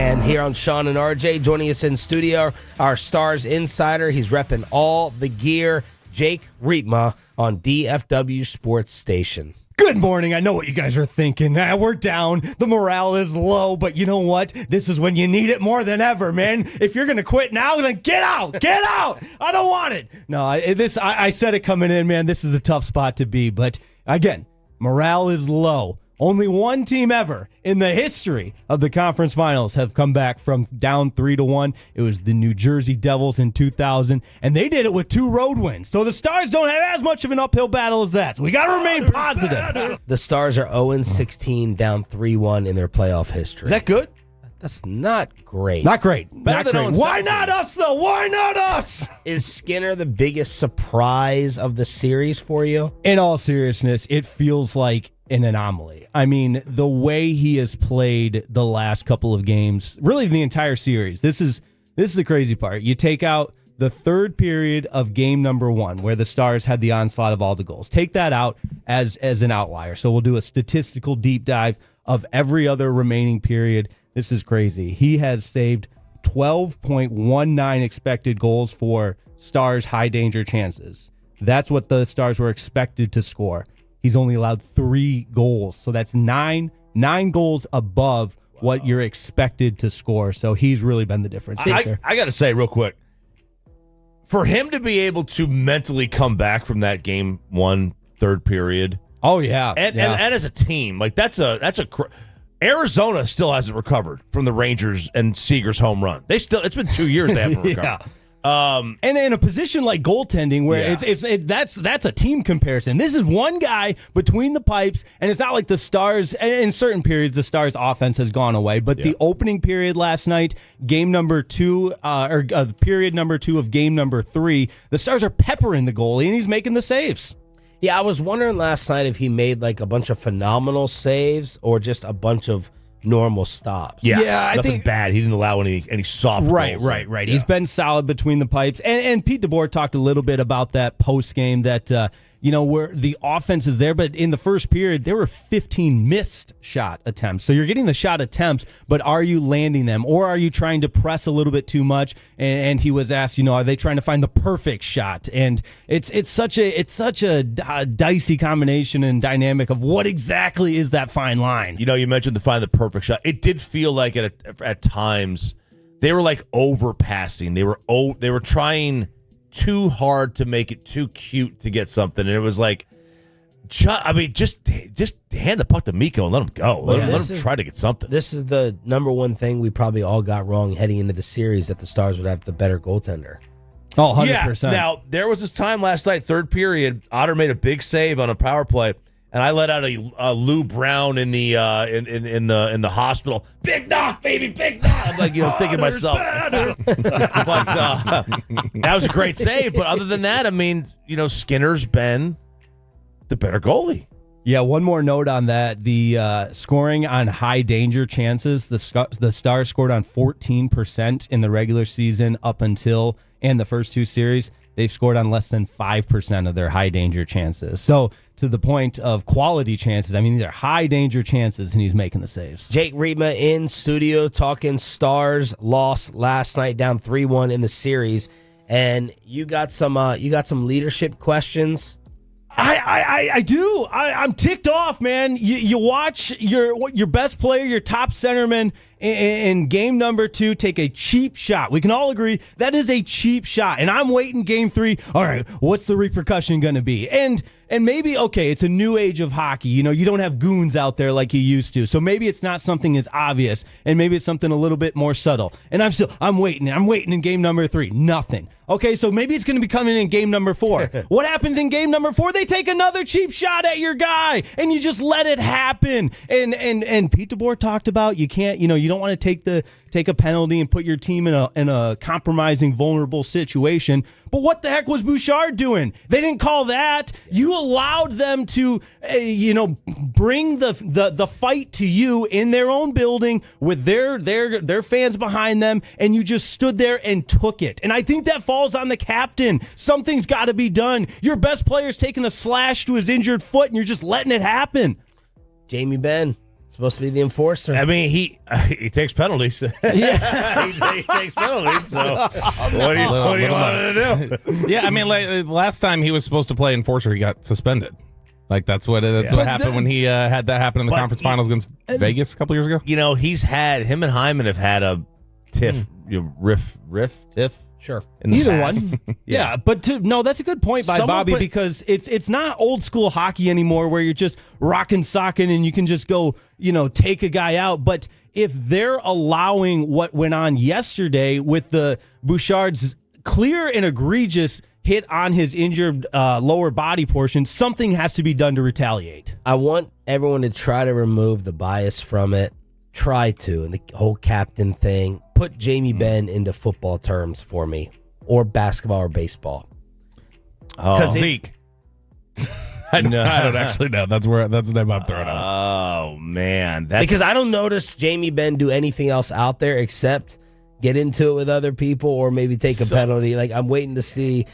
And here on Shan and RJ, joining us in studio, our Stars insider. He's repping all the gear, Jake Riepma on DFW Sports Station. Good morning. I know what you guys are thinking. We're down. The morale is low, but you know what? This is when you need it more than ever, man. If you're going to quit now, then get out. Get out. I don't want it. No, I said it coming in, man. This is a tough spot to be, but again, morale is low. Only one team ever in the history of the conference finals have come back from down 3-1. It was the New Jersey Devils in 2000, and they did it with 2 road wins. So the Stars don't have as much of an uphill battle as that. So we got to remain positive. The Stars are 0-16, down 3-1 in their playoff history. Is that good? That's not great. Not great. Better than 0-17. Why not us, though? Why not us? Is Skinner the biggest surprise of the series for you? In all seriousness, it feels like an anomaly. I mean, the way he has played the last couple of games, really the entire series. This is the crazy part. You take out the third period of game number 1, where the Stars had the onslaught of all the goals. Take that out as an outlier. So we'll do a statistical deep dive of every other remaining period. This is crazy. He has saved 12.19 expected goals for Stars high danger chances. That's what the Stars were expected to score. He's only allowed 3 goals. So that's nine goals above what you're expected to score. So he's really been the difference maker. I got to say real quick, for him to be able to mentally come back from that game 1 third period. Oh, yeah. And as a team, like Arizona still hasn't recovered from the Rangers and Seager's home run. It's been 2 years they haven't recovered. Yeah. And in a position like goaltending, where that's a team comparison. This is one guy between the pipes, and it's not like the Stars. In certain periods, the Stars' offense has gone away. But the opening period last night, game number 2, period number 2 of game number 3, the Stars are peppering the goalie, and he's making the saves. Yeah, I was wondering last night if he made like a bunch of phenomenal saves or just a bunch of normal stops. Yeah, I think bad. He didn't allow any soft goals. Right. Yeah. He's been solid between the pipes. And Pete DeBoer talked a little bit about that post game that where the offense is there, but in the first period there were 15 missed shot attempts. So you're getting the shot attempts, but are you landing them, or are you trying to press a little bit too much? And he was asked, are they trying to find the perfect shot? And it's such a dicey combination and dynamic of what exactly is that fine line. You mentioned to find the perfect shot. It did feel like at times they were like overpassing. They were trying too hard to make it too cute to get something, and it was like, just hand the puck to Mikko and let him go. Let him try to get something. This is the number one thing we probably all got wrong heading into the series, that the Stars would have the better goaltender. Oh, 100%. Yeah. Now, there was this time last night, third period, Otter made a big save on a power play, and I let out a Lou Brown in the hospital. Big knock, baby, big knock. I'm like, thinking to myself. But that was a great save. But other than that, I mean, Skinner's been the better goalie. Yeah, one more note on that. The scoring on high danger chances, the Stars scored on 14% in the regular season up until and the first 2 series. They've scored on less than 5% of their high danger chances. So to the point of quality chances, I mean, these are high danger chances, and he's making the saves. Jake Riepma in studio talking Stars loss last night, down 3-1 in the series, and you got some leadership questions. I do. I'm ticked off, man. You watch your best player, your top centerman in game number 2 take a cheap shot. We can all agree that is a cheap shot. And I'm waiting game 3. All right, what's the repercussion going to be? And maybe, okay, it's a new age of hockey. You don't have goons out there like you used to. So maybe it's not something as obvious, and maybe it's something a little bit more subtle. And I'm waiting in game number 3. Nothing. Okay, so maybe it's going to be coming in game number 4. What happens in game number 4? They take another cheap shot at your guy, and you just let it happen. And Pete DeBoer talked about you can't, you don't want to take a penalty and put your team in a compromising, vulnerable situation. But what the heck was Bouchard doing? They didn't call that. You allowed them to, bring the fight to you in their own building with their fans behind them, and you just stood there and took it. And I think that falls on the captain. Something's got to be done. Your best player's taking a slash to his injured foot, and you're just letting it happen. Jamie Benn, Supposed to be the enforcer. I mean, he takes penalties. Yeah. he takes penalties. So what do you want to do? Yeah, I mean, like, last time he was supposed to play enforcer, he got suspended. Like that's what happened when he had that happen in the conference finals against Vegas a couple years ago. You know, him and Hyman have had a tiff, tiff. Sure. Either one. Yeah, but that's a good point by Bobby because it's not old school hockey anymore where you're just rocking, socking, and you can just go, take a guy out. But if they're allowing what went on yesterday with the Bouchard's clear and egregious hit on his injured lower body portion, something has to be done to retaliate. I want everyone to try to remove the bias from it. Try to, and the whole captain thing. Put Jamie Benn into football terms for me, or basketball or baseball. Zeke. I don't actually know. That's the name I'm throwing out. Oh man, because I don't notice Jamie Benn do anything else out there except get into it with other people or maybe take a penalty. Like I'm waiting to see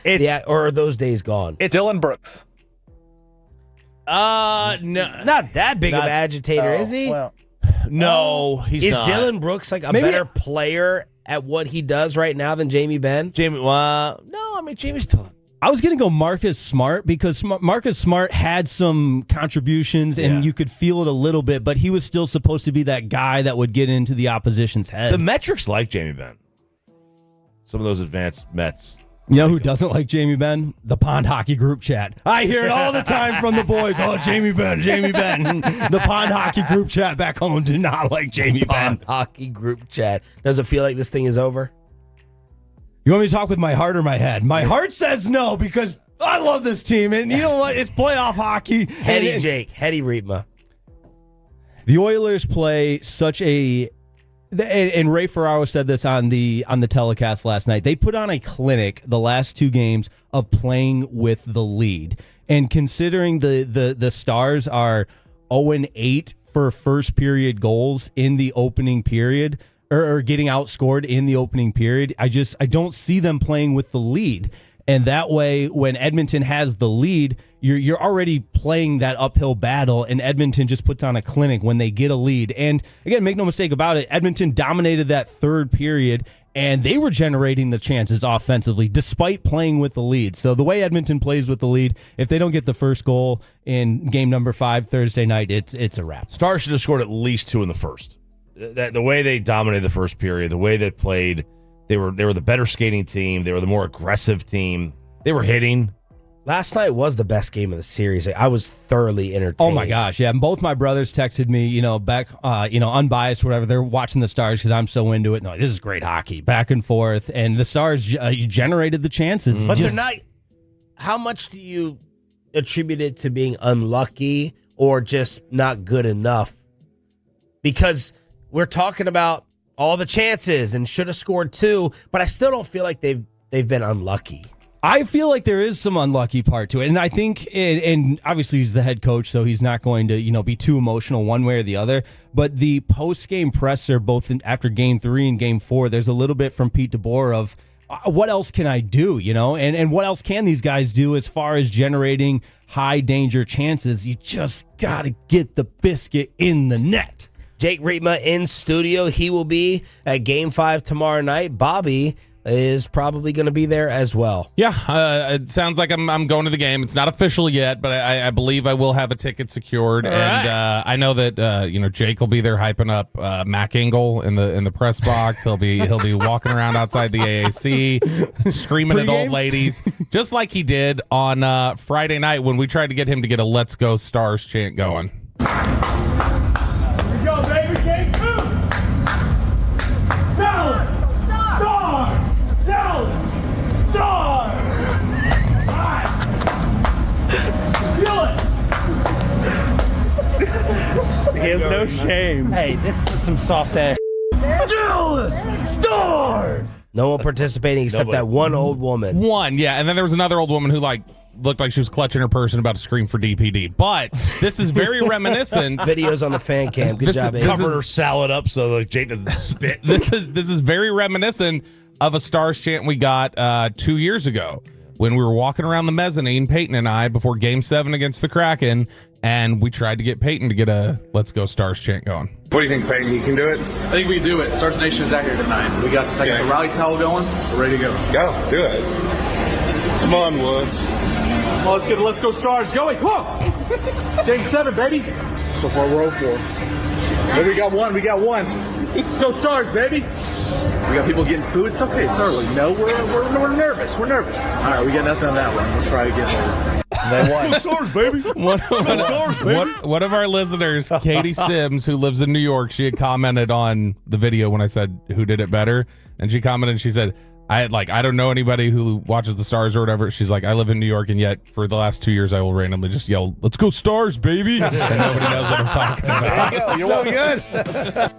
or are those days gone? It's Dylan Brooks. No, not that big of an agitator, is he? Well, no, he's is not. Dylan Brooks like a better player at what he does right now than Jamie Benn? No, I mean Jamie's still. I was going to go Marcus Smart because Marcus Smart had some contributions and you could feel it a little bit, but he was still supposed to be that guy that would get into the opposition's head. The metrics like Jamie Benn. Some of those advanced Mets. You know who doesn't like Jamie Benn? The Pond Hockey group chat. I hear it all the time from the boys. Oh, Jamie Benn. The Pond Hockey group chat back home do not like Jamie Benn. Pond Hockey group chat. Does it feel like this thing is over? You want me to talk with my heart or my head? My heart says no because I love this team. And you know what? It's playoff hockey. Heady Riepma. The Oilers play such a... And Ray Ferraro said this on the telecast last night. They put on a clinic the last two games of playing with the lead. And considering the Stars are 0-8 for first period goals in the opening period, or getting outscored in the opening period, I don't see them playing with the lead. And that way, when Edmonton has the lead, you're already playing that uphill battle, and Edmonton just puts on a clinic when they get a lead. And again, make no mistake about it, Edmonton dominated that third period, and they were generating the chances offensively despite playing with the lead. So the way Edmonton plays with the lead, if they don't get the first goal in game number 5 Thursday night, it's a wrap. Stars should have scored at least 2 in the first. The way they dominated the first period, the way they played, they were the better skating team. They were the more aggressive team. They were hitting. Last night was the best game of the series. I was thoroughly entertained. Oh my gosh, yeah. And both my brothers texted me, back, unbiased, whatever. They're watching the Stars because I'm so into it. No, this is great hockey, back and forth. And the Stars generated the chances. But they're not. How much do you attribute it to being unlucky or just not good enough? Because we're talking about all the chances and should have scored 2, but I still don't feel like they've been unlucky. I feel like there is some unlucky part to it. And I think, and obviously he's the head coach, so he's not going to, be too emotional one way or the other. But the post-game presser, both after Game 3 and Game 4, there's a little bit from Pete DeBoer of, what else can I do, And what else can these guys do as far as generating high-danger chances? You just got to get the biscuit in the net. Jake Riepma in studio. He will be at Game 5 tomorrow night. Bobby is probably going to be there as well. Yeah, it sounds like I'm going to the game. It's not official yet, but I believe I will have a ticket secured. All and right. I know that Jake will be there hyping up Mac Engel in the press box. He'll be walking around outside the AAC, screaming at old ladies, just like he did on Friday night when we tried to get him to get a "Let's Go Stars" chant going. He has no shame. Hey, this is some soft ass. Dallas Stars! No one participating except that one old woman. One, yeah. And then there was another old woman who looked like she was clutching her purse and about to scream for DPD. But this is very reminiscent. Videos on the fan cam. Good job, Abe. Covered her salad up so Jake doesn't spit. This is very reminiscent of a Stars chant we got 2 years ago when we were walking around the mezzanine, Peyton and I, before Game 7 against the Kraken, and we tried to get Peyton to get a "Let's Go Stars" chant going. What do you think, Peyton? You can do it? I think we can do it. Stars Nation is out here tonight. We got the rally towel going. We're ready to go. Go, do it. Come on, Wuss. Well, let's get Let's Go Stars going. Come on. Game 7, baby. So far, we're 0-4. But we got one. Let's go Stars, baby. We got people getting food. It's okay. It's early. No, we're nervous. We're nervous. All right, we got nothing on that one. We'll try again later. They won. Stars, baby. One of our listeners, Katie Sims, who lives in New York, she had commented on the video when I said who did it better, and she commented. She said, I don't know anybody who watches the Stars or whatever. She's like, I live in New York, and yet for the last 2 years, I will randomly just yell, "Let's go Stars, baby!" And nobody knows what I'm talking about. You're so good.